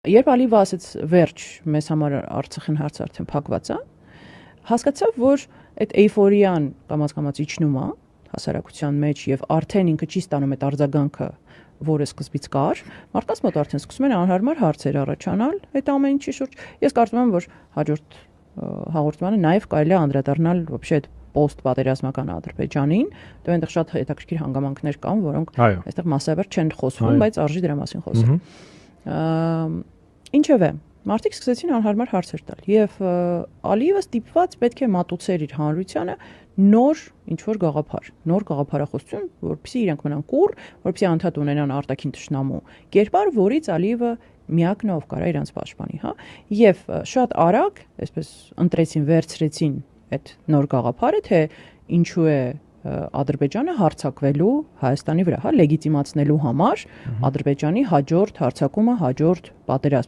Երբ Ալիևը ասեց վերջ, մեզ համար Արցախին հարցը արդեն փակված է, հասկացավ, որ այդ էյֆորիան կամաց իջնում է հասարակության մեջ եւ արդեն ինքը չի ստանում այդ արձագանքը, որը սկզբից կար, մարդկանց մոտ արդեն սկսում են անհարմար հարցեր առաջանալ այդ ամեն ինչի շուրջ։ Ես կարծում եմ, որ հաջորդ հաղորդմանը նաեւ կարելի է անդրադառնալ вообще այդ post-պատերազմական Ադրբեջանին, դու այնտեղ շատ հետաքրքիր հանգամանքներ կան, որոնք այստեղ մասսայաբար չեն խոսվում, բայց արժի դրա մասին խոսել։ Ինչևէ, մարդիկ սկսեցին անհարմար հարցեր տալ եւ Ալիևը ստիպված պետք է մատուցեր իր հանրությանը նոր ինչ-որ գաղափար, նոր գաղափարախոսություն, որպեսզի իրենք մնան կուռ, որպեսզի անդադ ունենան արտաքին թշնամու կերպար, որից Ալիևը միակն ով կարա իրանց պաշտպանի, հա, եւ շատ արագ, այսպես ընտրեցին, վերցրեցին այդ նոր գաղափարը, թե ինչու է Ադրբեջանը հարձակվելու Հայաստանի վրա, հա, լեգիտիմացնելու համար Ադրբեջանի հաջորդ հարձակումը, հաջորդ պատերազմ,